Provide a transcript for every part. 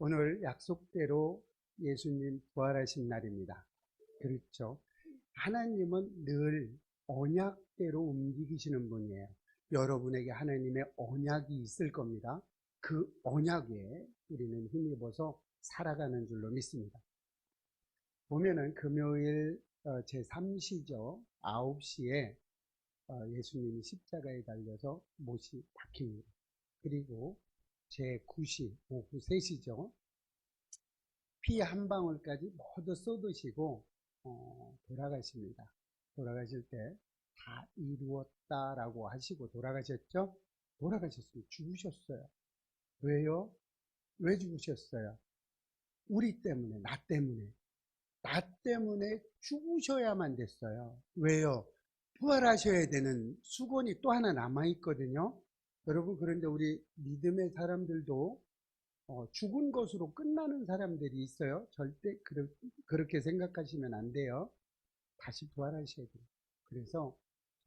오늘 약속대로 예수님 부활하신 날입니다. 그렇죠. 하나님은 늘 언약대로 움직이시는 분이에요. 여러분에게 하나님의 언약이 있을 겁니다. 그 언약에 우리는 힘입어서 살아가는 줄로 믿습니다. 보면은 금요일 제3시죠. 9시에 예수님이 십자가에 달려서 못이 박힙니다. 그리고 제9시 오후 3시죠. 피 한 방울까지 모두 쏟으시고 돌아가십니다. 돌아가실 때 다 이루었다라고 하시고 돌아가셨죠? 돌아가셨어요. 죽으셨어요. 왜요? 왜 죽으셨어요? 우리 때문에, 나 때문에 죽으셔야만 됐어요. 왜요? 부활하셔야 되는 수건이 또 하나 남아있거든요. 여러분, 그런데 우리 믿음의 사람들도 죽은 것으로 끝나는 사람들이 있어요. 절대 그렇게 생각하시면 안 돼요. 다시 부활하셔야 돼요. 그래서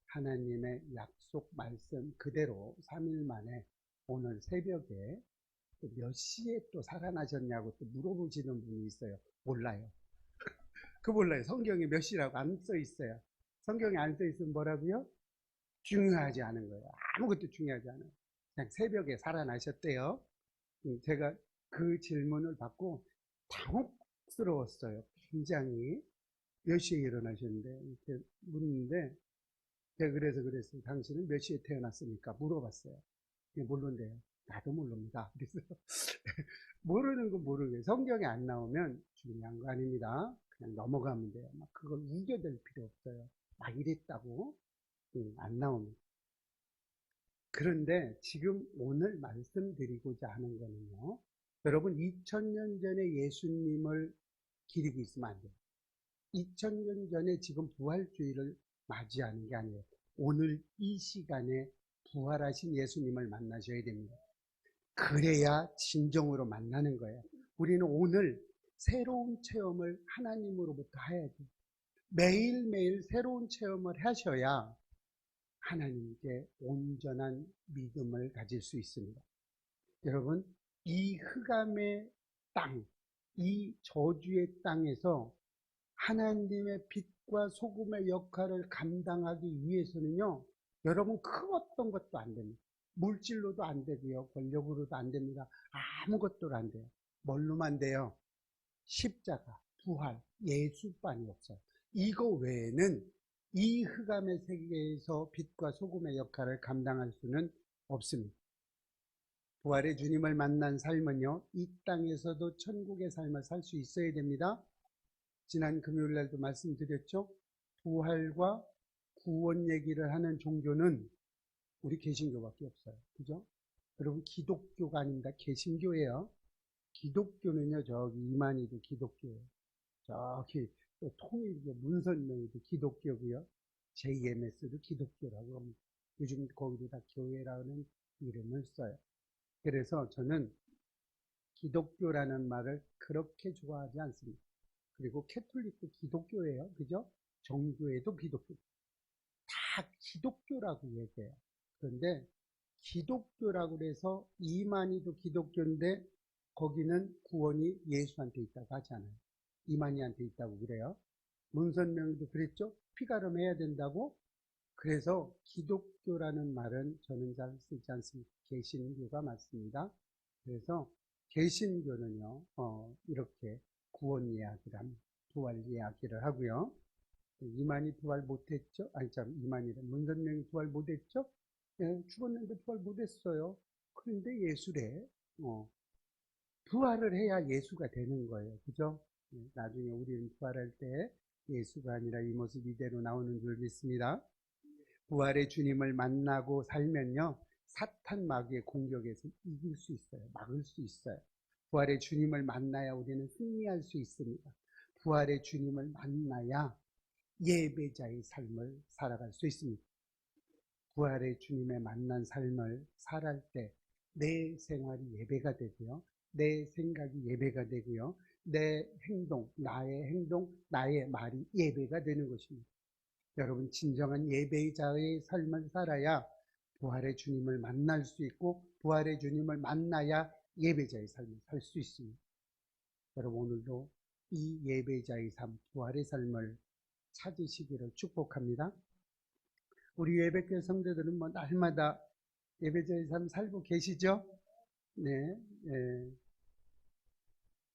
하나님의 약속 말씀 그대로 3일 만에 오늘 새벽에 몇 시에 또 살아나셨냐고 또 물어보시는 분이 있어요. 몰라요. 그 몰라요. 성경에 몇 시라고 안 써 있어요. 성경에 안 써 있으면 뭐라고요? 중요하지 않은 거예요. 아무것도 중요하지 않아요. 그냥 새벽에 살아나셨대요. 제가 그 질문을 받고 당혹스러웠어요. 굉장히. 몇 시에 일어나셨는데 이렇게 묻는데 제가 그래서 그랬어요. 당신은 몇 시에 태어났습니까? 물어봤어요. 모른대요. 나도 모릅니다. 그래서 모르는 건 모르겠어요. 성경에 안 나오면 중요한 거 아닙니다. 그냥 넘어가면 돼요. 막 그걸 우겨댈 필요 없어요. 막 이랬다고 안 나옵니다. 그런데 지금 오늘 말씀드리고자 하는 거는요. 여러분 2000년 전에 예수님을 기리고 있으면 안 돼요. 2000년 전에 지금 부활주의를 맞이하는 게 아니에요. 오늘 이 시간에 부활하신 예수님을 만나셔야 됩니다. 그래야 진정으로 만나는 거예요. 우리는 오늘 새로운 체험을 하나님으로부터 해야 돼요. 매일매일 새로운 체험을 하셔야 하나님께 온전한 믿음을 가질 수 있습니다. 여러분, 이 흑암의 땅, 이 저주의 땅에서 하나님의 빛과 소금의 역할을 감당하기 위해서는요, 여러분 그 어떤 것도 안 됩니다. 물질로도 안 되고요, 권력으로도 안 됩니다. 아무것도 안 돼요. 뭘로만 돼요? 십자가, 부활, 예수만이 없어요. 이거 외에는 이 흑암의 세계에서 빛과 소금의 역할을 감당할 수는 없습니다. 부활의 주님을 만난 삶은요, 이 땅에서도 천국의 삶을 살 수 있어야 됩니다. 지난 금요일 날도 말씀드렸죠. 부활과 구원 얘기를 하는 종교는 우리 개신교밖에 없어요. 그죠? 여러분 기독교가 아닙니다. 개신교예요. 기독교는요, 저기 이만희도 기독교예요. 저기 통일교 문선명이도 기독교고요. JMS도 기독교라고 합니다. 요즘 거기도 다 교회라는 이름을 써요. 그래서 저는 기독교라는 말을 그렇게 좋아하지 않습니다. 그리고 캐톨릭도 기독교예요. 그죠? 정교회도 기독교. 다 기독교라고 얘기해요. 그런데 기독교라고 해서 이만희도 기독교인데 거기는 구원이 예수한테 있다고 하지 않아요. 이만희한테 있다고 그래요. 문선명도 그랬죠? 피가름 해야 된다고. 그래서 기독교라는 말은 저는 잘 쓰지 않습니다. 개신교가 맞습니다. 그래서 개신교는요, 이렇게 구원 이야기를 합니다. 부활 이야기를 하고요. 이만희 부활 못했죠? 아니, 이만희는 문선명이 부활 못했죠? 예, 죽었는데 부활 못했어요. 그런데 예수래, 부활을 해야 예수가 되는 거예요. 그죠? 나중에 우리는 부활할 때 예수가 아니라 이 모습 이대로 나오는 줄 믿습니다. 부활의 주님을 만나고 살면요, 사탄 마귀의 공격에서 이길 수 있어요. 막을 수 있어요. 부활의 주님을 만나야 우리는 승리할 수 있습니다. 부활의 주님을 만나야 예배자의 삶을 살아갈 수 있습니다. 부활의 주님의 만난 삶을 살아갈 때 내 생활이 예배가 되고요. 내 생각이 예배가 되고요. 내 행동, 나의 말이 예배가 되는 것입니다. 여러분 진정한 예배자의 삶을 살아야 부활의 주님을 만날 수 있고 부활의 주님을 만나야 예배자의 삶을 살 수 있습니다. 여러분 오늘도 이 예배자의 삶, 부활의 삶을 찾으시기를 축복합니다. 우리 예배교회 성도들은 뭐 날마다 예배자의 삶 살고 계시죠? 네, 네.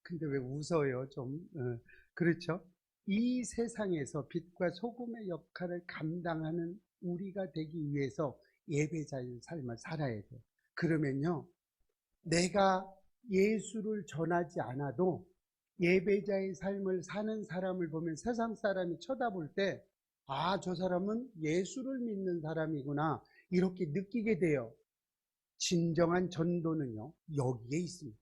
근데 왜 웃어요? 좀, 그렇죠? 이 세상에서 빛과 소금의 역할을 감당하는 우리가 되기 위해서 예배자의 삶을 살아야 돼요. 그러면요, 내가 예수를 전하지 않아도 예배자의 삶을 사는 사람을 보면 세상 사람이 쳐다볼 때, 아, 저 사람은 예수를 믿는 사람이구나. 이렇게 느끼게 돼요. 진정한 전도는요, 여기에 있습니다.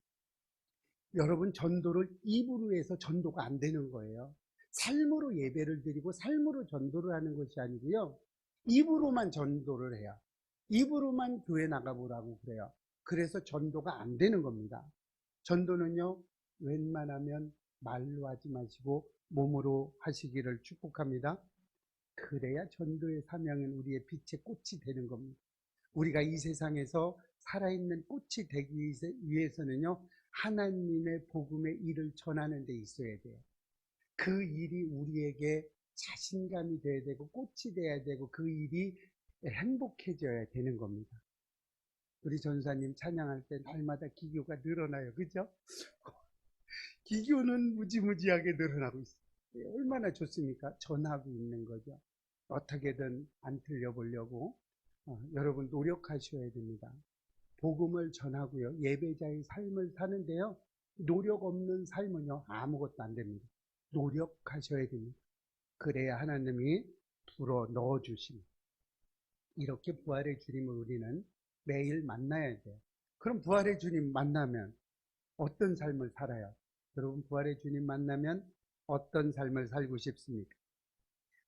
여러분, 전도를 입으로 해서 전도가 안 되는 거예요. 삶으로 예배를 드리고 삶으로 전도를 하는 것이 아니고요. 입으로만 전도를 해요. 입으로만 교회 나가보라고 그래요. 그래서 전도가 안 되는 겁니다. 전도는요, 웬만하면 말로 하지 마시고 몸으로 하시기를 축복합니다. 그래야 전도의 사명은 우리의 빛의 꽃이 되는 겁니다. 우리가 이 세상에서 살아있는 꽃이 되기 위해서는요, 하나님의 복음의 일을 전하는 데 있어야 돼요. 그 일이 우리에게 자신감이 돼야 되고 꽃이 돼야 되고 그 일이 행복해져야 되는 겁니다. 우리 전사님 찬양할 때 날마다 기교가 늘어나요. 그죠? 기교는 무지무지하게 늘어나고 있어요. 얼마나 좋습니까? 전하고 있는 거죠. 어떻게든 안 틀려보려고 여러분 노력하셔야 됩니다. 복음을 전하고요. 예배자의 삶을 사는데요. 노력 없는 삶은요. 아무것도 안 됩니다. 노력하셔야 됩니다. 그래야 하나님이 불어 넣어주십니다. 이렇게 부활의 주님을 우리는 매일 만나야 돼요. 그럼 부활의 주님 만나면 어떤 삶을 살아요? 여러분 부활의 주님 만나면 어떤 삶을 살고 싶습니까?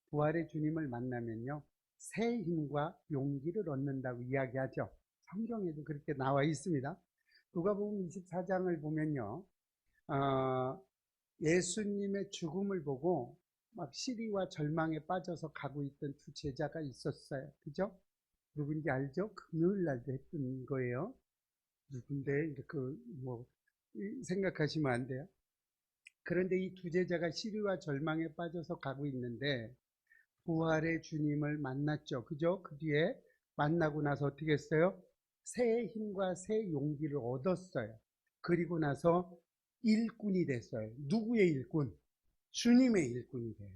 부활의 주님을 만나면요. 새 힘과 용기를 얻는다고 이야기하죠. 성경에도 그렇게 나와 있습니다. 누가복음 24장을 보면요. 예수님의 죽음을 보고 막 시리와 절망에 빠져서 가고 있던 두 제자가 있었어요. 그죠? 누군지 알죠? 금요일 날도 했던 거예요. 누군데 이렇게 뭐 생각하시면 안 돼요. 그런데 이 두 제자가 시리와 절망에 빠져서 가고 있는데 부활의 주님을 만났죠. 그죠? 그 뒤에 만나고 나서 어떻게 했어요? 새 힘과 새 용기를 얻었어요. 그리고 나서 일꾼이 됐어요. 누구의 일꾼? 주님의 일꾼이 돼요.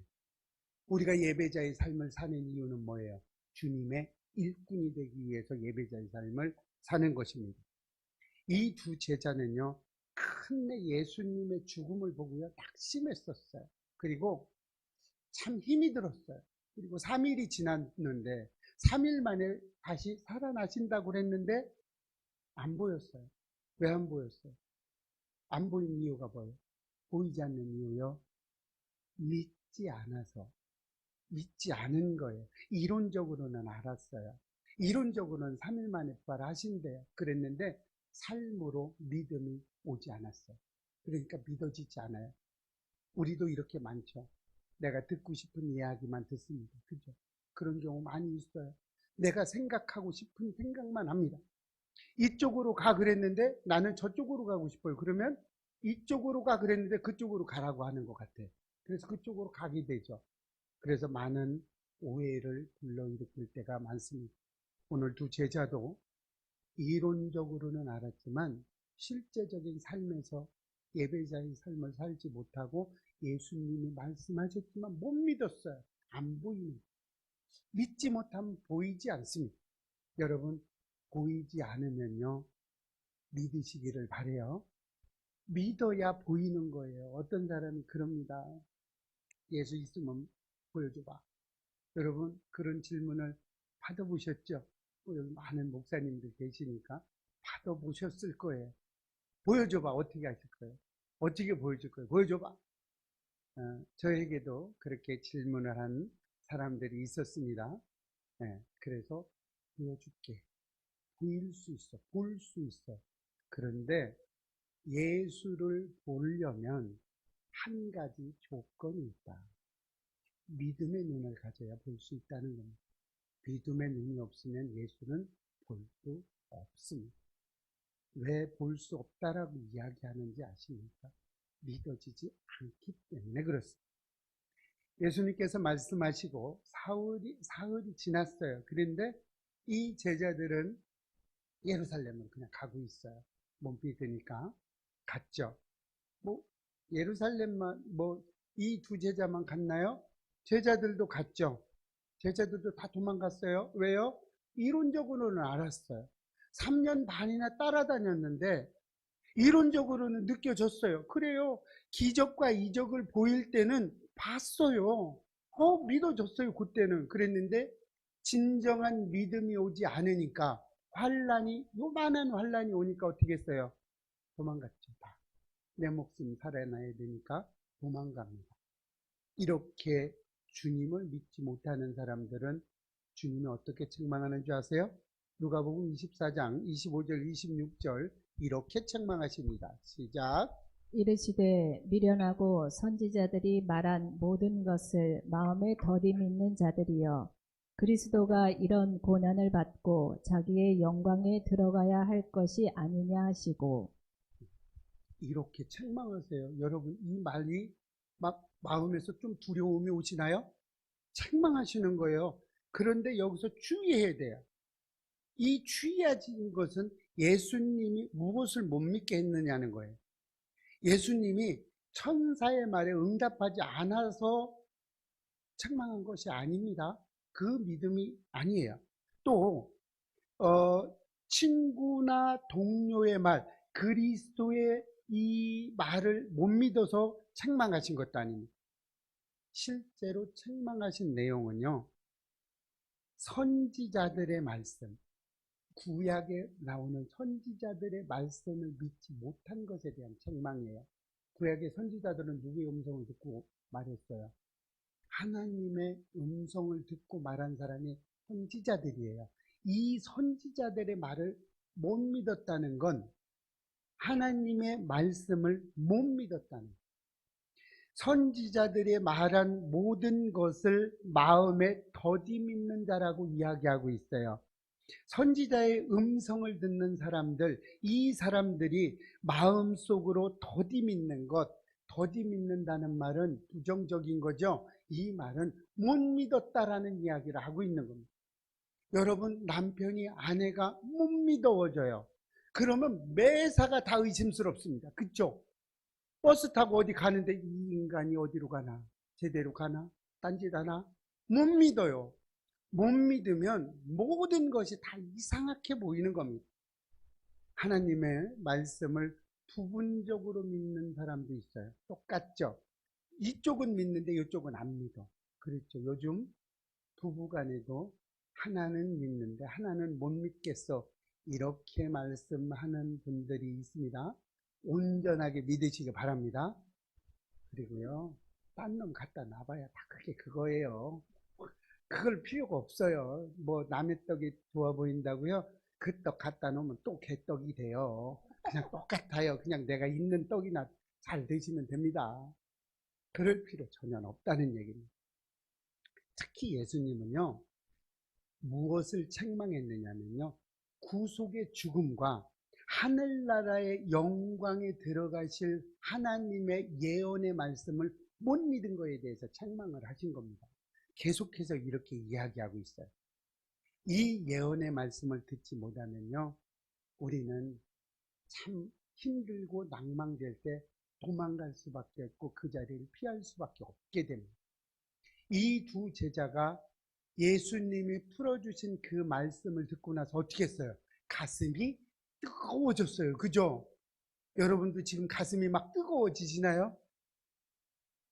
우리가 예배자의 삶을 사는 이유는 뭐예요? 주님의 일꾼이 되기 위해서 예배자의 삶을 사는 것입니다. 이 두 제자는요, 끝내 예수님의 죽음을 보고요, 낙심했었어요. 그리고 참 힘이 들었어요. 그리고 3일이 지났는데 3일 만에 다시 살아나신다고 그랬는데 안 보였어요. 왜 안 보였어요? 안 보인 이유가 뭐예요? 보이지 않는 이유요? 믿지 않아서. 믿지 않은 거예요. 이론적으로는 알았어요. 이론적으로는 3일 만에 부활하신대요. 그랬는데 삶으로 믿음이 오지 않았어요. 그러니까 믿어지지 않아요. 우리도 이렇게 많죠. 내가 듣고 싶은 이야기만 듣습니다. 그죠? 그런 경우 많이 있어요. 내가 생각하고 싶은 생각만 합니다. 이쪽으로 가 그랬는데 나는 저쪽으로 가고 싶어요. 그러면 이쪽으로 가 그랬는데 그쪽으로 가라고 하는 것 같아요. 그래서 그쪽으로 가게 되죠. 그래서 많은 오해를 불러일으킬 때가 많습니다. 오늘 두 제자도 이론적으로는 알았지만 실제적인 삶에서 예배자의 삶을 살지 못하고 예수님이 말씀하셨지만 못 믿었어요. 안 보이는. 믿지 못하면 보이지 않습니다. 여러분 보이지 않으면요 믿으시기를 바래요. 믿어야 보이는 거예요. 어떤 사람이 그럽니다. 예수 있으면 보여줘봐. 여러분 그런 질문을 받아보셨죠? 여기 많은 목사님들 계시니까 받아보셨을 거예요. 보여줘봐. 어떻게 하실 거예요? 어떻게 보여줄 거예요? 보여줘봐. 저에게도 그렇게 질문을 한 사람들이 있었습니다. 그래서 보여줄게. 보일 수 있어. 볼 수 있어. 그런데 예수를 보려면 한 가지 조건이 있다. 믿음의 눈을 가져야 볼 수 있다는 겁니다. 믿음의 눈이 없으면 예수는 볼 수 없습니다. 왜 볼 수 없다라고 이야기하는지 아십니까? 믿어지지 않기 때문에 그렇습니다. 예수님께서 말씀하시고 사흘이 지났어요. 그런데 이 제자들은 예루살렘으로 그냥 가고 있어요. 못 믿으니까 갔죠. 뭐 예루살렘만 이 두 제자만 갔나요? 제자들도 갔죠. 제자들도 다 도망갔어요. 왜요? 이론적으로는 알았어요. 3년 반이나 따라다녔는데 이론적으로는 느껴졌어요. 그래요. 기적과 이적을 보일 때는 봤어요. 믿어졌어요. 그때는. 그랬는데 진정한 믿음이 오지 않으니까 요만한 환란이 오니까 어떻게 했어요? 도망갔죠. 다. 내 목숨 살아나야 되니까 도망갑니다. 이렇게 주님을 믿지 못하는 사람들은 주님이 어떻게 책망하는 줄 아세요? 누가복음 24장 25절 26절 이렇게 책망하십니다. 시작. 이르시되 미련하고 선지자들이 말한 모든 것을 마음에 더디 믿는 자들이여, 그리스도가 이런 고난을 받고 자기의 영광에 들어가야 할 것이 아니냐 하시고. 이렇게 책망하세요. 여러분, 이 말이 막 마음에서 좀 두려움이 오시나요? 책망하시는 거예요. 그런데 여기서 주의해야 돼요. 이 주의하신 것은 예수님이 무엇을 못 믿게 했느냐는 거예요. 예수님이 천사의 말에 응답하지 않아서 책망한 것이 아닙니다. 그 믿음이 아니에요. 또 친구나 동료의 말, 그리스도의 이 말을 못 믿어서 책망하신 것도 아닙니다. 실제로 책망하신 내용은요, 선지자들의 말씀, 구약에 나오는 선지자들의 말씀을 믿지 못한 것에 대한 책망이에요. 구약의 선지자들은 누구의 음성을 듣고 말했어요? 하나님의 음성을 듣고 말한 사람이 선지자들이에요. 이 선지자들의 말을 못 믿었다는 건 하나님의 말씀을 못 믿었다는 거예요. 선지자들의 말한 모든 것을 마음에 더디 믿는 자라고 이야기하고 있어요. 선지자의 음성을 듣는 사람들, 이 사람들이 마음속으로 더디 믿는 것, 더디 믿는다는 말은 부정적인 거죠. 이 말은 못 믿었다라는 이야기를 하고 있는 겁니다. 여러분, 남편이 아내가 못 믿어져요. 그러면 매사가 다 의심스럽습니다. 그쵸? 버스 타고 어디 가는데 이 인간이 어디로 가나? 제대로 가나? 딴짓 하나? 못 믿어요. 못 믿으면 모든 것이 다 이상하게 보이는 겁니다. 하나님의 말씀을 부분적으로 믿는 사람도 있어요. 똑같죠? 이쪽은 믿는데 이쪽은 안 믿어. 그렇죠. 요즘 부부간에도 하나는 믿는데 하나는 못 믿겠어. 이렇게 말씀하는 분들이 있습니다. 온전하게 믿으시기 바랍니다. 그리고요, 딴 놈 갖다 놔봐야 다 그게 그거예요. 그걸 필요가 없어요. 뭐 남의 떡이 좋아 보인다고요? 그 떡 갖다 놓으면 또 개떡이 돼요. 그냥 똑같아요. 그냥 내가 있는 떡이나 잘 드시면 됩니다. 그럴 필요 전혀 없다는 얘기입니다. 특히 예수님은요, 무엇을 책망했느냐면요, 구속의 죽음과 하늘나라의 영광에 들어가실 하나님의 예언의 말씀을 못 믿은 것에 대해서 책망을 하신 겁니다. 계속해서 이렇게 이야기하고 있어요. 이 예언의 말씀을 듣지 못하면요, 우리는 참 힘들고 낭망될 때 도망갈 수밖에 없고 그 자리를 피할 수밖에 없게 됩니다. 이 두 제자가 예수님이 풀어주신 그 말씀을 듣고 나서 어떻게 했어요? 가슴이 뜨거워졌어요. 그죠? 여러분도 지금 가슴이 막 뜨거워지시나요?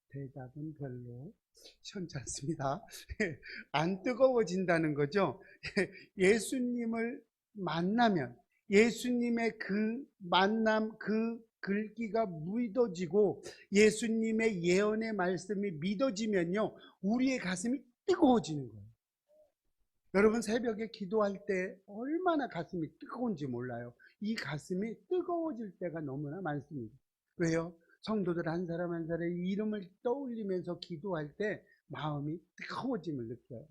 대답은 별로 시원치 않습니다. 안 뜨거워진다는 거죠. 예수님을 만나면 예수님의 그 만남, 그 글귀가 믿어지고 예수님의 예언의 말씀이 믿어지면요, 우리의 가슴이 뜨거워지는 거예요. 여러분, 새벽에 기도할 때 얼마나 가슴이 뜨거운지 몰라요. 이 가슴이 뜨거워질 때가 너무나 많습니다. 왜요? 성도들 한 사람 한 사람의 이름을 떠올리면서 기도할 때 마음이 뜨거워짐을 느껴요.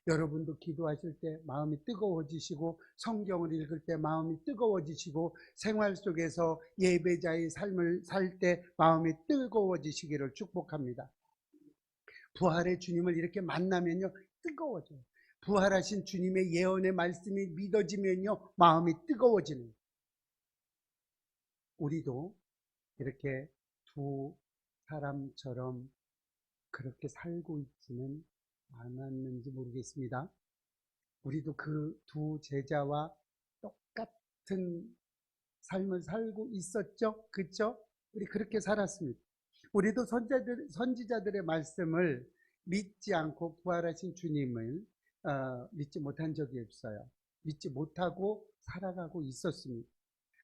여러분도 기도하실 때 마음이 뜨거워지시고 성경을 읽을 때 마음이 뜨거워지시고 생활 속에서 예배자의 삶을 살 때 마음이 뜨거워지시기를 축복합니다. 부활의 주님을 이렇게 만나면요 뜨거워져요. 부활하신 주님의 예언의 말씀이 믿어지면요 마음이 뜨거워지는. 우리도 이렇게 두 사람처럼 그렇게 살고 있지는 않았는지 모르겠습니다. 우리도 그 두 제자와 똑같은 삶을 살고 있었죠? 그렇죠? 우리 그렇게 살았습니다. 우리도 선지자들의 말씀을 믿지 않고 부활하신 주님을 믿지 못한 적이 없어요. 믿지 못하고 살아가고 있었습니다.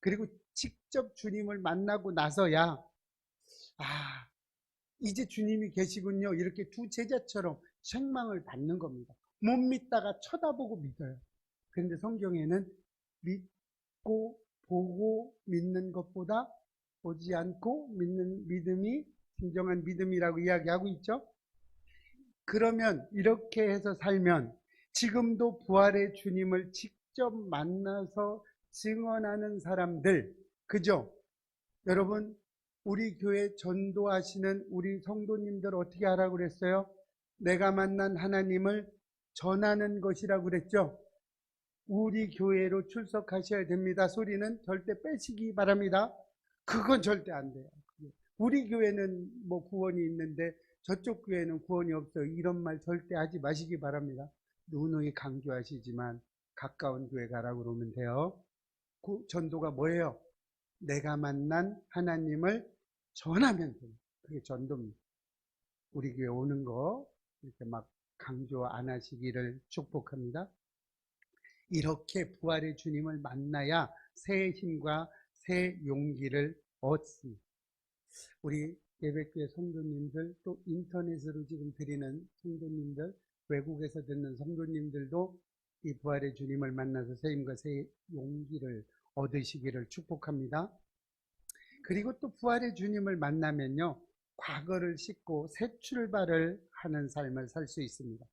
그리고 직접 주님을 만나고 나서야 이제 주님이 계시군요. 이렇게 두 제자처럼 책망을 받는 겁니다. 못 믿다가 쳐다보고 믿어요. 그런데 성경에는 믿고 보고 믿는 것보다 보지 않고 믿는 믿음이 진정한 믿음이라고 이야기하고 있죠. 그러면 이렇게 해서 살면 지금도 부활의 주님을 직접 만나서 증언하는 사람들, 그죠? 여러분, 우리 교회 전도하시는 우리 성도님들 어떻게 하라고 그랬어요? 내가 만난 하나님을 전하는 것이라고 그랬죠? 우리 교회로 출석하셔야 됩니다. 소리는 절대 빼시기 바랍니다. 그건 절대 안 돼요. 우리 교회는 뭐 구원이 있는데 저쪽 교회는 구원이 없어요. 이런 말 절대 하지 마시기 바랍니다. 누누이 강조하시지만 가까운 교회 가라고 그러면 돼요. 전도가 뭐예요? 내가 만난 하나님을 전하면 돼요. 그게 전도입니다. 우리 교회 오는 거 이렇게 막 강조 안 하시기를 축복합니다. 이렇게 부활의 주님을 만나야 새 힘과 새 용기를 얻습니다. 우리 예배교회 성도님들, 또 인터넷으로 지금 드리는 성도님들, 외국에서 듣는 성도님들도 이 부활의 주님을 만나서 새 힘과 새 용기를 얻으시기를 축복합니다. 그리고 또 부활의 주님을 만나면요, 과거를 씻고 새 출발을 하는 삶을 살 수 있습니다.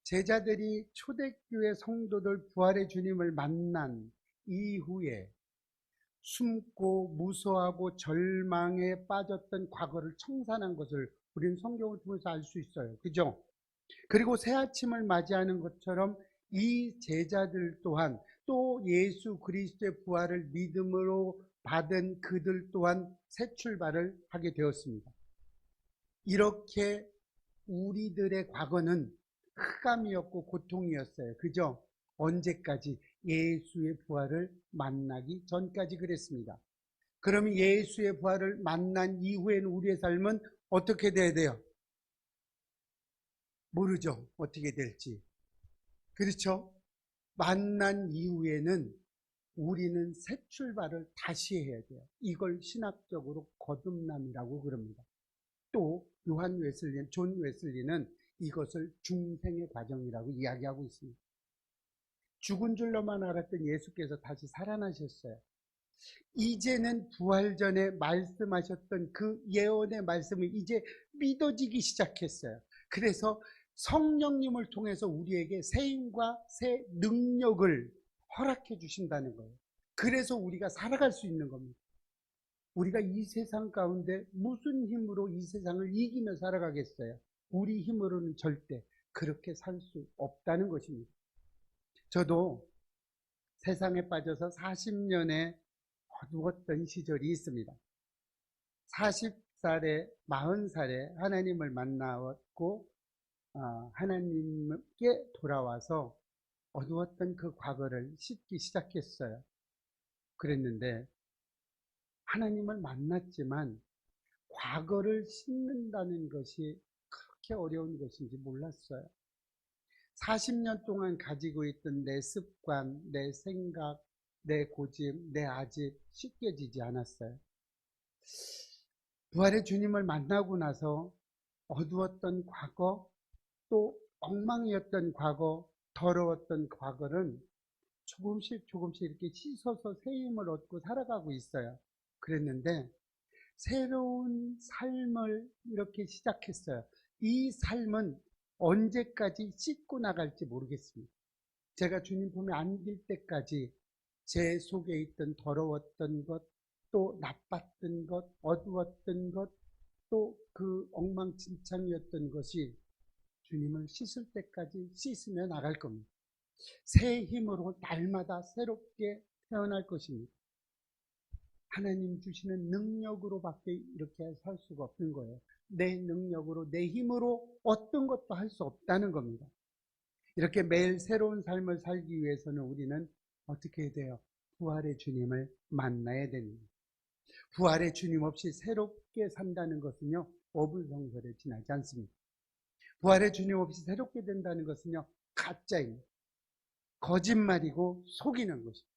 제자들이 초대교회 성도들 부활의 주님을 만난 이후에 숨고 무서워하고 절망에 빠졌던 과거를 청산한 것을 우리는 성경을 통해서 알 수 있어요. 그죠? 그리고 새 아침을 맞이하는 것처럼 이 제자들 또한 또 예수 그리스도의 부활을 믿음으로 받은 그들 또한 새 출발을 하게 되었습니다. 이렇게 우리들의 과거는 흑암이었고 고통이었어요. 그죠? 언제까지? 예수의 부활을 만나기 전까지 그랬습니다. 그러면 예수의 부활을 만난 이후에는 우리의 삶은 어떻게 돼야 돼요? 모르죠. 어떻게 될지. 그렇죠? 만난 이후에는 우리는 새 출발을 다시 해야 돼요. 이걸 신학적으로 거듭남이라고 그럽니다. 또 존 웨슬리는 이것을 중생의 과정이라고 이야기하고 있습니다. 죽은 줄로만 알았던 예수께서 다시 살아나셨어요. 이제는 부활 전에 말씀하셨던 그 예언의 말씀을 이제 믿어지기 시작했어요. 그래서 성령님을 통해서 우리에게 새 힘과 새 능력을 허락해 주신다는 거예요. 그래서 우리가 살아갈 수 있는 겁니다. 우리가 이 세상 가운데 무슨 힘으로 이 세상을 이기며 살아가겠어요? 우리 힘으로는 절대 그렇게 살 수 없다는 것입니다. 저도 세상에 빠져서 40년의 어두웠던 시절이 있습니다. 40살에 40살에 하나님을 만나왔고 하나님께 돌아와서 어두웠던 그 과거를 씻기 시작했어요. 그랬는데 하나님을 만났지만 과거를 씻는다는 것이 그렇게 어려운 것인지 몰랐어요. 40년 동안 가지고 있던 내 습관, 내 생각, 내 고집, 내 아집 씻겨지지 않았어요. 부활의 주님을 만나고 나서 어두웠던 과거, 또 엉망이었던 과거, 더러웠던 과거는 조금씩 이렇게 씻어서 새 힘을 얻고 살아가고 있어요. 그랬는데 새로운 삶을 이렇게 시작했어요. 이 삶은 언제까지 씻고 나갈지 모르겠습니다. 제가 주님 품에 안길 때까지 제 속에 있던 더러웠던 것, 또 나빴던 것, 어두웠던 것, 또 그 엉망진창이었던 것이 주님을 씻을 때까지 씻으며 나갈 겁니다. 새 힘으로 날마다 새롭게 태어날 것입니다. 하나님 주시는 능력으로밖에 이렇게 살 수가 없는 거예요. 내 능력으로, 내 힘으로 어떤 것도 할 수 없다는 겁니다. 이렇게 매일 새로운 삶을 살기 위해서는 우리는 어떻게 해야 돼요? 부활의 주님을 만나야 됩니다. 부활의 주님 없이 새롭게 산다는 것은요, 어불성설에 지나지 않습니다. 부활의 주님 없이 새롭게 된다는 것은요, 가짜입니다. 거짓말이고 속이는 것입니다.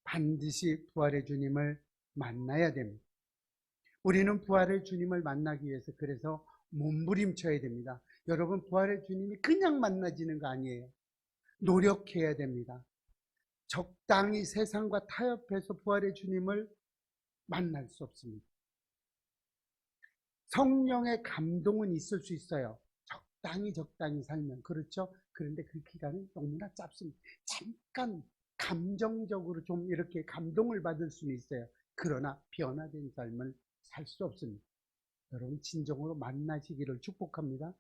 반드시 부활의 주님을 만나야 됩니다. 우리는 부활의 주님을 만나기 위해서 그래서 몸부림쳐야 됩니다. 여러분, 부활의 주님이 그냥 만나지는 거 아니에요. 노력해야 됩니다. 적당히 세상과 타협해서 부활의 주님을 만날 수 없습니다. 성령의 감동은 있을 수 있어요. 적당히 살면. 그렇죠? 그런데 그 기간은 너무나 짧습니다. 잠깐 감정적으로 좀 이렇게 감동을 받을 수는 있어요. 그러나 변화된 삶을 살 수 없습니다. 여러분, 진정으로 만나시기를 축복합니다.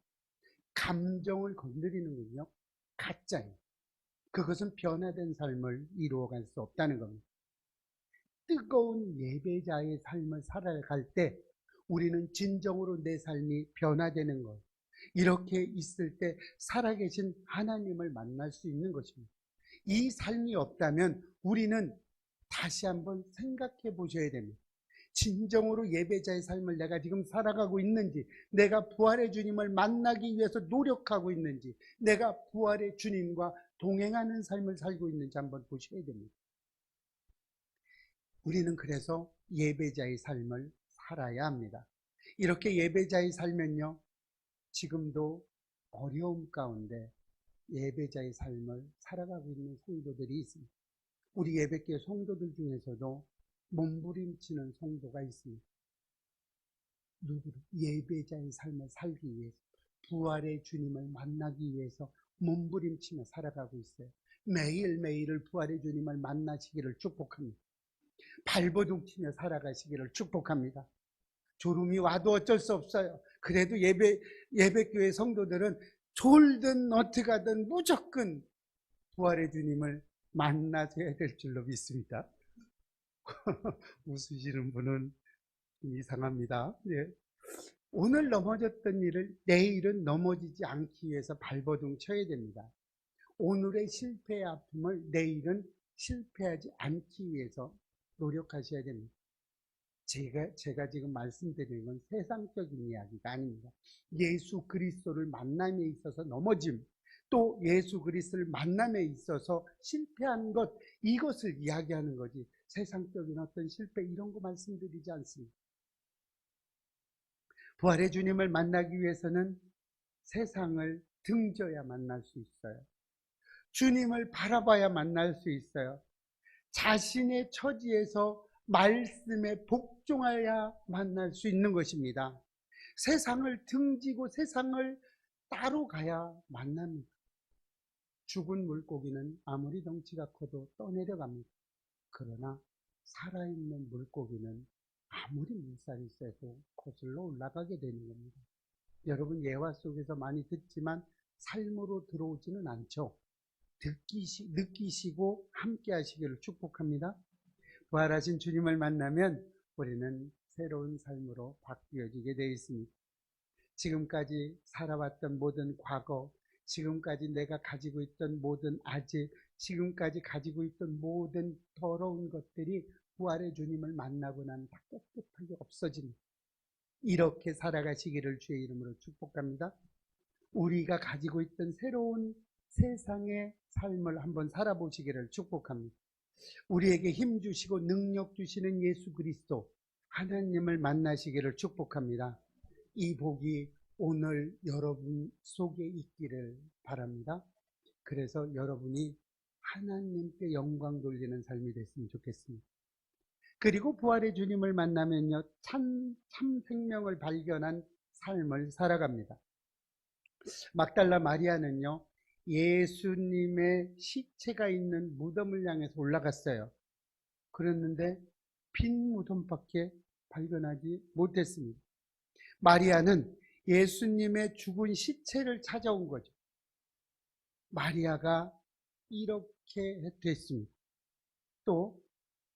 감정을 건드리는군요. 가짜예요. 그것은 변화된 삶을 이루어갈 수 없다는 겁니다. 뜨거운 예배자의 삶을 살아갈 때 우리는 진정으로 내 삶이 변화되는 것, 이렇게 있을 때 살아계신 하나님을 만날 수 있는 것입니다. 이 삶이 없다면 우리는 다시 한번 생각해 보셔야 됩니다. 진정으로 예배자의 삶을 내가 지금 살아가고 있는지, 내가 부활의 주님을 만나기 위해서 노력하고 있는지, 내가 부활의 주님과 동행하는 삶을 살고 있는지 한번 보셔야 됩니다. 우리는 그래서 예배자의 삶을 살아야 합니다. 이렇게 예배자의 살면요, 지금도 어려움 가운데 예배자의 삶을 살아가고 있는 성도들이 있습니다. 우리 예배교회 성도들 중에서도 몸부림치는 성도가 있습니다. 누구를? 예배자의 삶을 살기 위해서, 부활의 주님을 만나기 위해서 몸부림치며 살아가고 있어요. 매일매일을 부활의 주님을 만나시기를 축복합니다. 발버둥 치며 살아가시기를 축복합니다. 졸음이 와도 어쩔 수 없어요. 그래도 예배교회 성도들은 졸든 어떻게 하든 무조건 부활의 주님을 만나셔야 될 줄로 믿습니다. 웃으시는 분은 이상합니다. 예. 오늘 넘어졌던 일을 내일은 넘어지지 않기 위해서 발버둥 쳐야 됩니다. 오늘의 실패의 아픔을 내일은 실패하지 않기 위해서 노력하셔야 됩니다. 제가 지금 말씀드리는 건 세상적인 이야기가 아닙니다. 예수 그리스도를 만남에 있어서 넘어짐, 또 예수 그리스도를 만남에 있어서 실패한 것, 이것을 이야기하는 거지 세상적인 어떤 실패 이런 거 말씀드리지 않습니다. 부활의 주님을 만나기 위해서는 세상을 등져야 만날 수 있어요. 주님을 바라봐야 만날 수 있어요. 자신의 처지에서 말씀에 복종하여 만날 수 있는 것입니다. 세상을 등지고 세상을 따로 가야 만납니다. 죽은 물고기는 아무리 덩치가 커도 떠내려갑니다. 그러나 살아있는 물고기는 아무리 물살이 세도 거슬러 올라가게 되는 겁니다. 여러분, 예화 속에서 많이 듣지만 삶으로 들어오지는 않죠. 느끼시고 함께 하시기를 축복합니다. 부활하신 주님을 만나면 우리는 새로운 삶으로 바뀌어지게 되어 있습니다. 지금까지 살아왔던 모든 과거, 지금까지 내가 가지고 있던 모든 아직, 지금까지 가지고 있던 모든 더러운 것들이 부활의 주님을 만나고 나면 다 깨끗하게 없어집니다. 이렇게 살아가시기를 주의 이름으로 축복합니다. 우리가 가지고 있던 새로운 세상의 삶을 한번 살아보시기를 축복합니다. 우리에게 힘 주시고 능력 주시는 예수 그리스도 하나님을 만나시기를 축복합니다. 이 복이 오늘 여러분 속에 있기를 바랍니다. 그래서 여러분이 하나님께 영광 돌리는 삶이 됐으면 좋겠습니다. 그리고 부활의 주님을 만나면요, 참 생명을 발견한 삶을 살아갑니다. 막달라 마리아는요, 예수님의 시체가 있는 무덤을 향해서 올라갔어요. 그랬는데 빈 무덤밖에 발견하지 못했습니다. 마리아는 예수님의 죽은 시체를 찾아온 거죠. 마리아가 이렇게 됐습니다. 또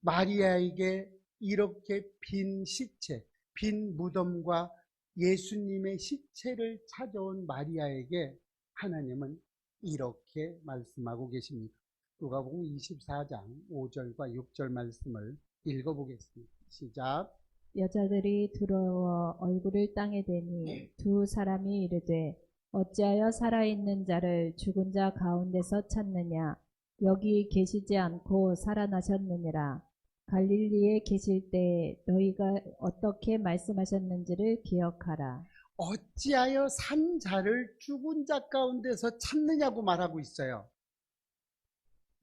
마리아에게 이렇게 빈 시체, 빈 무덤과 예수님의 시체를 찾아온 마리아에게 하나님은 이렇게 말씀하고 계십니다. 누가복음 24장 5절과 6절 말씀을 읽어보겠습니다. 시작. 여자들이 두려워 얼굴을 땅에 대니 두 사람이 이르되 어찌하여 살아있는 자를 죽은 자 가운데서 찾느냐? 여기 계시지 않고 살아나셨느니라. 갈릴리에 계실 때 너희가 어떻게 말씀하셨는지를 기억하라. 어찌하여 산 자를 죽은 자 가운데서 찾느냐고 말하고 있어요.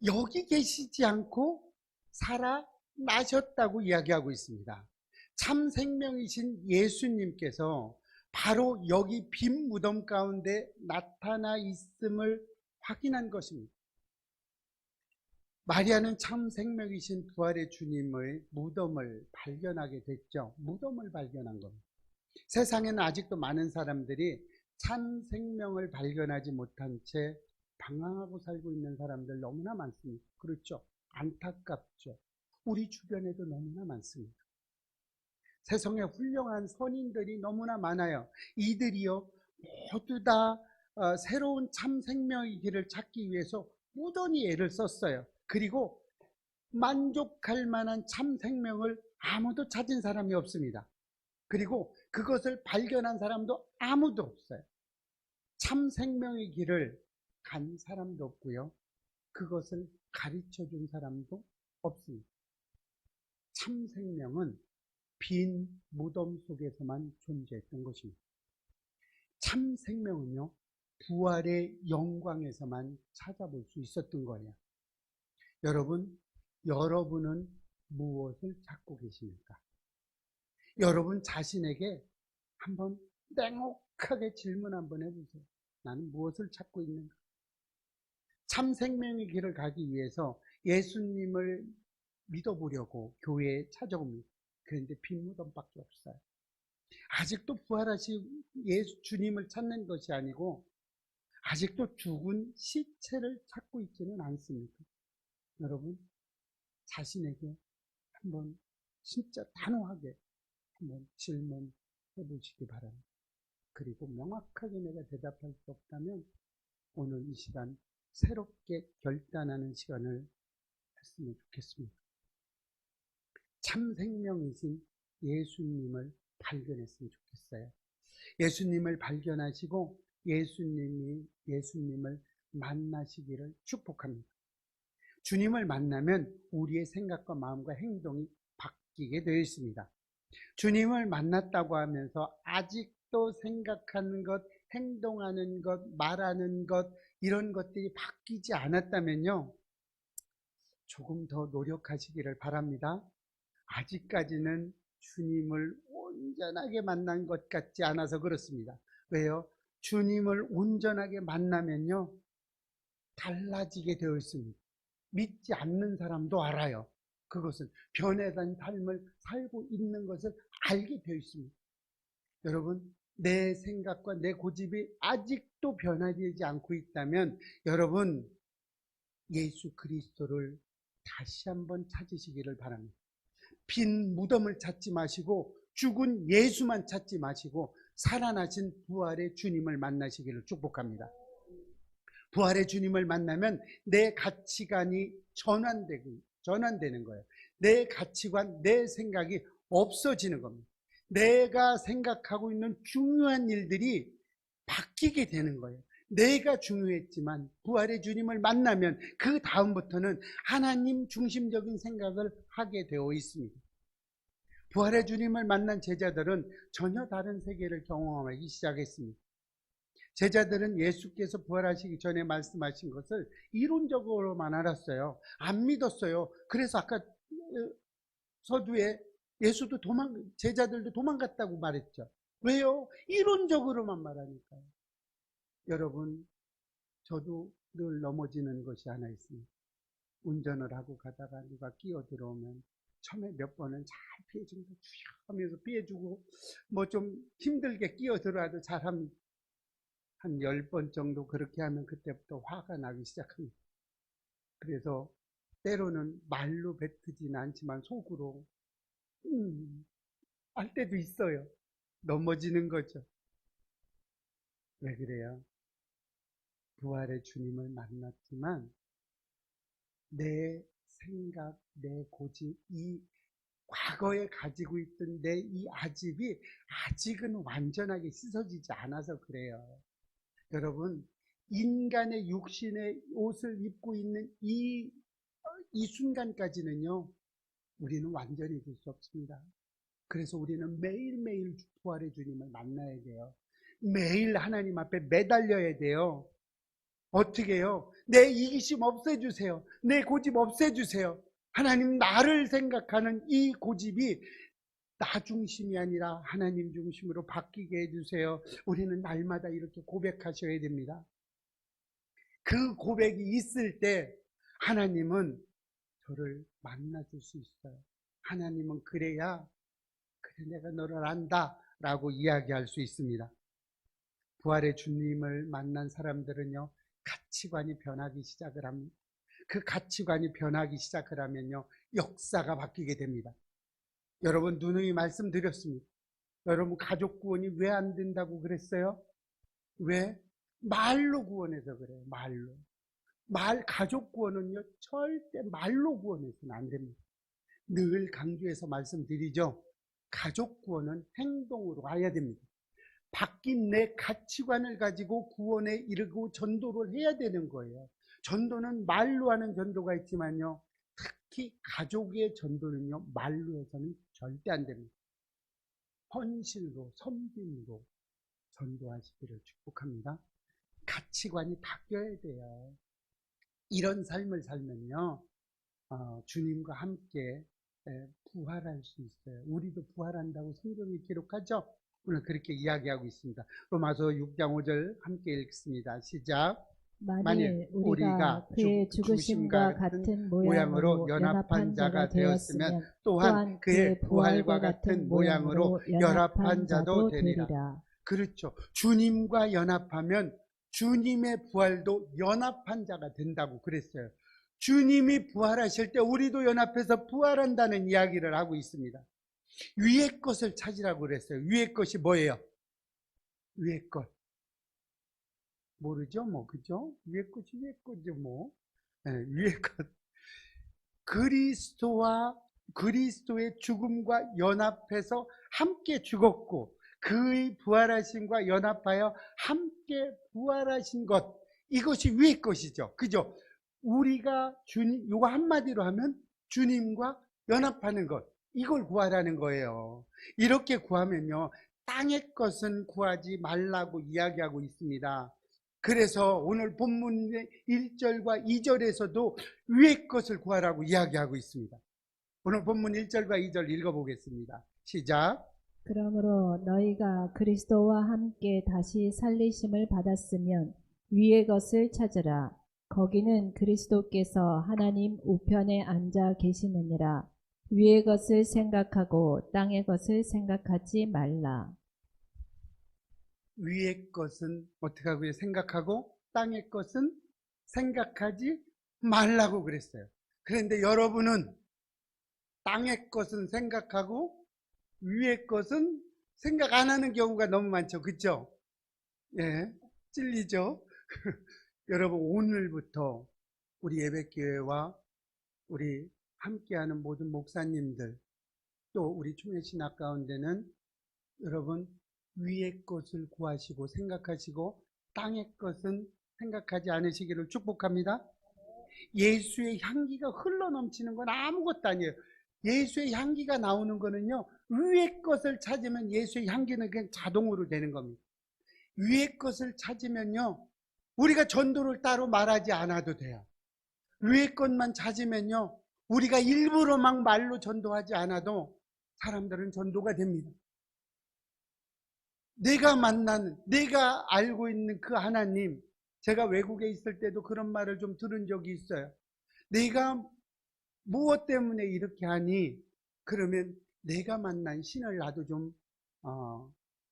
여기 계시지 않고 살아나셨다고 이야기하고 있습니다. 참 생명이신 예수님께서 바로 여기 빈 무덤 가운데 나타나 있음을 확인한 것입니다. 마리아는 참 생명이신 부활의 주님의 무덤을 발견하게 됐죠. 무덤을 발견한 겁니다. 세상에는 아직도 많은 사람들이 참 생명을 발견하지 못한 채 방황하고 살고 있는 사람들 너무나 많습니다. 그렇죠? 안타깝죠. 우리 주변에도 너무나 많습니다. 세상에 훌륭한 선인들이 너무나 많아요. 이들이요 모두 다 새로운 참 생명의 길을 찾기 위해서 무던히 애를 썼어요. 그리고 만족할 만한 참 생명을 아무도 찾은 사람이 없습니다. 그리고 그것을 발견한 사람도 아무도 없어요. 참 생명의 길을 간 사람도 없고요. 그것을 가르쳐 준 사람도 없습니다. 참 생명은 빈 무덤 속에서만 존재했던 것입니다. 참 생명은요, 부활의 영광에서만 찾아볼 수 있었던 거예요. 여러분은 무엇을 찾고 계십니까? 여러분 자신에게 한번 냉혹하게 질문 한번 해보세요. 나는 무엇을 찾고 있는가? 참 생명의 길을 가기 위해서 예수님을 믿어보려고 교회에 찾아옵니다. 그런데 빈 무덤밖에 없어요. 아직도 부활하신 예수 주님을 찾는 것이 아니고 아직도 죽은 시체를 찾고 있지는 않습니다. 여러분 자신에게 한번 진짜 단호하게 한번 질문해 보시기 바랍니다. 그리고 명확하게 내가 대답할 수 없다면 오늘 이 시간 새롭게 결단하는 시간을 했으면 좋겠습니다. 참 생명이신 예수님을 발견했으면 좋겠어요. 예수님을 발견하시고 예수님을 만나시기를 축복합니다. 주님을 만나면 우리의 생각과 마음과 행동이 바뀌게 되어 있습니다. 주님을 만났다고 하면서 아직도 생각하는 것, 행동하는 것, 말하는 것, 이런 것들이 바뀌지 않았다면요, 조금 더 노력하시기를 바랍니다. 아직까지는 주님을 온전하게 만난 것 같지 않아서 그렇습니다. 왜요? 주님을 온전하게 만나면요, 달라지게 되어 있습니다. 믿지 않는 사람도 알아요. 그것은 변해간 삶을 살고 있는 것을 알게 되어 있습니다. 여러분, 내 생각과 내 고집이 아직도 변화되지 않고 있다면 여러분, 예수 그리스도를 다시 한번 찾으시기를 바랍니다. 빈 무덤을 찾지 마시고 죽은 예수만 찾지 마시고 살아나신 부활의 주님을 만나시기를 축복합니다. 부활의 주님을 만나면 내 가치관이 전환되는 거예요. 내 가치관, 내 생각이 없어지는 겁니다. 내가 생각하고 있는 중요한 일들이 바뀌게 되는 거예요. 내가 중요했지만 부활의 주님을 만나면 그 다음부터는 하나님 중심적인 생각을 하게 되어 있습니다. 부활의 주님을 만난 제자들은 전혀 다른 세계를 경험하기 시작했습니다. 제자들은 예수께서 부활하시기 전에 말씀하신 것을 이론적으로만 알았어요. 안 믿었어요. 그래서 아까 서두에 제자들도 도망갔다고 말했죠. 왜요? 이론적으로만 말하니까요. 여러분, 저도 늘 넘어지는 것이 하나 있습니다. 운전을 하고 가다가 누가 끼어 들어오면 처음에 몇 번은 잘 피해줍니다. 주여 하면서 피해주고 뭐 좀 힘들게 끼어 들어와도 잘합니다. 한 10번 정도 그렇게 하면 그때부터 화가 나기 시작합니다. 그래서 때로는 말로 뱉지는 않지만 속으로 할 때도 있어요. 넘어지는 거죠. 왜 그래요? 부활의 주님을 만났지만 내 생각, 내 고집, 이 과거에 가지고 있던 내 이 아집이 아직은 완전하게 씻어지지 않아서 그래요. 여러분, 인간의 육신의 옷을 입고 있는 이 순간까지는요, 우리는 완전히 될 수 없습니다. 그래서 우리는 매일매일 부활의 주님을 만나야 돼요. 매일 하나님 앞에 매달려야 돼요. 어떻게 해요? 내 이기심 없애주세요. 내 고집 없애주세요. 하나님, 나를 생각하는 이 고집이 나 중심이 아니라 하나님 중심으로 바뀌게 해주세요. 우리는 날마다 이렇게 고백하셔야 됩니다. 그 고백이 있을 때 하나님은 저를 만나줄 수 있어요. 하나님은 그래야 그래 내가 너를 안다 라고 이야기할 수 있습니다. 부활의 주님을 만난 사람들은요, 가치관이 변하기 시작을 합니다. 그 가치관이 변하기 시작을 하면요, 역사가 바뀌게 됩니다. 여러분, 누누이 말씀드렸습니다. 여러분, 가족 구원이 왜 안 된다고 그랬어요? 왜? 말로 구원해서 그래요. 말로. 가족 구원은요, 절대 말로 구원해서는 안 됩니다. 늘 강조해서 말씀드리죠. 가족 구원은 행동으로 와야 됩니다. 바뀐 내 가치관을 가지고 구원에 이르고 전도를 해야 되는 거예요. 전도는 말로 하는 전도가 있지만요, 특히 가족의 전도는요, 말로 해서는 절대 안 됩니다. 헌신으로, 섬김으로 전도하시기를 축복합니다. 가치관이 바뀌어야 돼요. 이런 삶을 살면요, 주님과 함께 부활할 수 있어요. 우리도 부활한다고 성경이 기록하죠. 오늘 그렇게 이야기하고 있습니다. 로마서 6장 5절 함께 읽습니다. 시작. 만일 우리가 그의 죽으심과 같은 모양으로 연합한 자가 되었으면 또한 그의 부활과 같은 모양으로 연합한 자도 되리라. 그렇죠. 주님과 연합하면 주님의 부활도 연합한 자가 된다고 그랬어요. 주님이 부활하실 때 우리도 연합해서 부활한다는 이야기를 하고 있습니다. 위의 것을 찾으라고 그랬어요. 위의 것이 뭐예요? 위의 것. 모르죠? 뭐, 그죠? 위의 것이 위의 것이죠, 뭐. 네, 위의 것. 그리스도의 죽음과 연합해서 함께 죽었고, 그의 부활하심과 연합하여 함께 부활하신 것. 이것이 위의 것이죠. 그죠? 우리가 이거 한마디로 하면 주님과 연합하는 것. 이걸 구하라는 거예요. 이렇게 구하면요, 땅의 것은 구하지 말라고 이야기하고 있습니다. 그래서 오늘 본문의 1절과 2절에서도 위의 것을 구하라고 이야기하고 있습니다. 오늘 본문 1절과 2절 읽어보겠습니다. 시작. 그러므로 너희가 그리스도와 함께 다시 살리심을 받았으면 위의 것을 찾으라. 거기는 그리스도께서 하나님 우편에 앉아 계시느니라. 위의 것을 생각하고 땅의 것을 생각하지 말라. 위의 것은 어떻게 하고요? 생각하고 땅의 것은 생각하지 말라고 그랬어요. 그런데 여러분은 땅의 것은 생각하고 위의 것은 생각 안 하는 경우가 너무 많죠. 그렇죠? 예, 찔리죠? 여러분, 오늘부터 우리 예배교회와 우리 함께하는 모든 목사님들, 또 우리 총회신학 가운데는 여러분, 위의 것을 구하시고 생각하시고 땅의 것은 생각하지 않으시기를 축복합니다. 예수의 향기가 흘러넘치는 건 아무것도 아니에요. 예수의 향기가 나오는 거는요, 위의 것을 찾으면 예수의 향기는 그냥 자동으로 되는 겁니다. 위의 것을 찾으면요, 우리가 전도를 따로 말하지 않아도 돼요. 위의 것만 찾으면요, 우리가 일부러 막 말로 전도하지 않아도 사람들은 전도가 됩니다. 내가 만나는, 내가 알고 있는 그 하나님, 제가 외국에 있을 때도 그런 말을 좀 들은 적이 있어요. 내가 무엇 때문에 이렇게 하니? 그러면 내가 만난 신을 나도 좀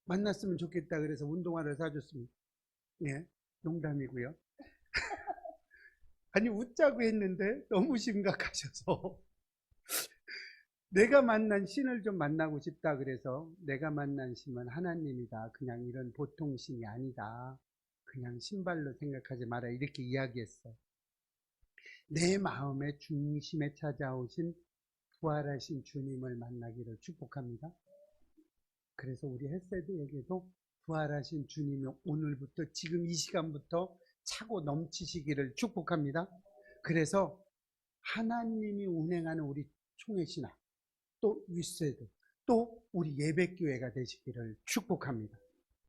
만났으면 좋겠다 그래서 운동화를 사줬습니다. 예, 농담이고요. 아니 웃자고 했는데 너무 심각하셔서 내가 만난 신을 좀 만나고 싶다 그래서 내가 만난 신은 하나님이다. 그냥 이런 보통 신이 아니다. 그냥 신발로 생각하지 마라. 이렇게 이야기했어요. 내 마음의 중심에 찾아오신 부활하신 주님을 만나기를 축복합니다. 그래서 우리 헬세드에게도 부활하신 주님이 오늘부터 지금 이 시간부터 차고 넘치시기를 축복합니다. 그래서 하나님이 운행하는 우리 총회신학 또 윗세드 또 우리 예배교회가 되시기를 축복합니다.